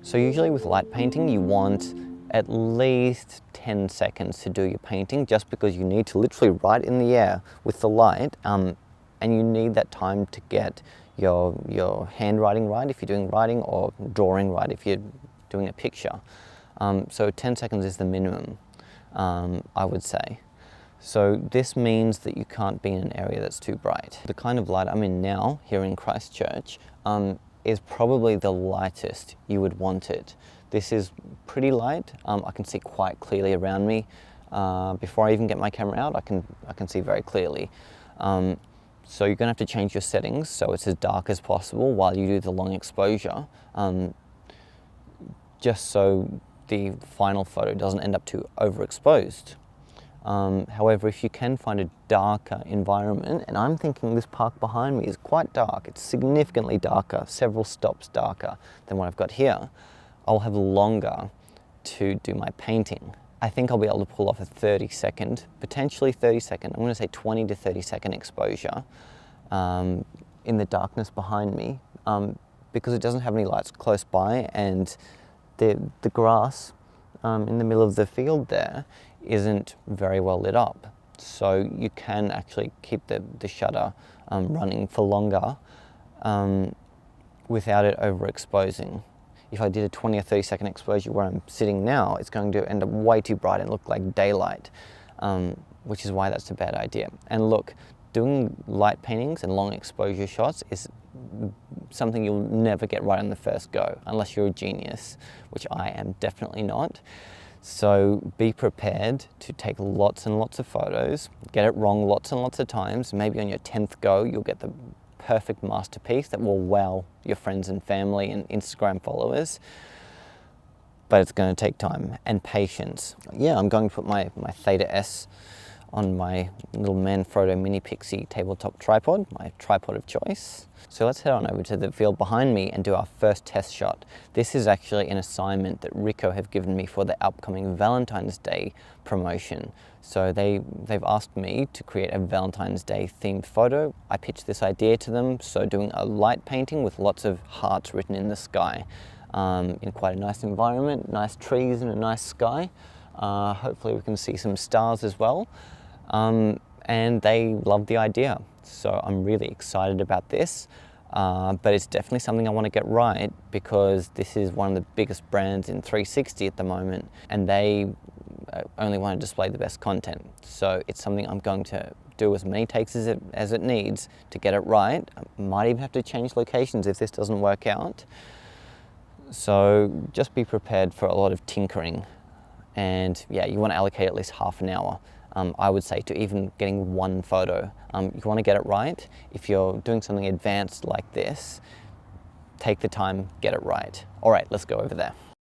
So usually with light painting, you want at least 10 seconds to do your painting, just because you need to literally write in the air with the light, and you need that time to get your handwriting right if you're doing writing, or drawing right if you're doing a picture. So 10 seconds is the minimum, I would say. So this means that you can't be in an area that's too bright. The kind of light I'm in now, here in Christchurch, is probably the lightest you would want it. This is pretty light. I can see quite clearly around me. Before I even get my camera out, I can see very clearly. So you're gonna have to change your settings so it's as dark as possible while you do the long exposure, just so the final photo doesn't end up too overexposed. However, if you can find a darker environment, and I'm thinking this park behind me is quite dark, it's significantly darker, several stops darker than what I've got here, I'll have longer to do my painting. I think I'll be able to pull off a 30-second, potentially 30-second, I'm going to say 20 to 30-second exposure in the darkness behind me, because it doesn't have any lights close by, and the grass in the middle of the field there isn't very well lit up. So you can actually keep the shutter running for longer without it overexposing. If I did a 20 or 30-second exposure where I'm sitting now, it's going to end up way too bright and look like daylight, which is why that's a bad idea. And look, doing light paintings and long exposure shots is something you'll never get right on the first go, unless you're a genius, which I am definitely not. So be prepared to take lots and lots of photos, get it wrong lots and lots of times. Maybe on your 10th go, you'll get the perfect masterpiece that will wow your friends and family and Instagram followers. But it's going to take time and patience. Yeah, I'm going to put my Theta S on my little Manfrotto Mini Pixie tabletop tripod, my tripod of choice. So let's head on over to the field behind me and do our first test shot. This is actually an assignment that Rico have given me for the upcoming Valentine's Day promotion. So they've asked me to create a Valentine's Day themed photo. I pitched this idea to them, so doing a light painting with lots of hearts written in the sky, in quite a nice environment, nice trees and a nice sky. Hopefully we can see some stars as well. And they loved the idea, so I'm really excited about this, but it's definitely something I want to get right, because this is one of the biggest brands in 360 at the moment, and they only want to display the best content. So it's something I'm going to do as many takes as it needs to get it right. I might even have to change locations if this doesn't work out. So just be prepared for a lot of tinkering, and yeah, you want to allocate at least half an hour. I would say, to even getting one photo. You want to get it right. If you're doing something advanced like this, take the time, get it right. All right, let's go over there.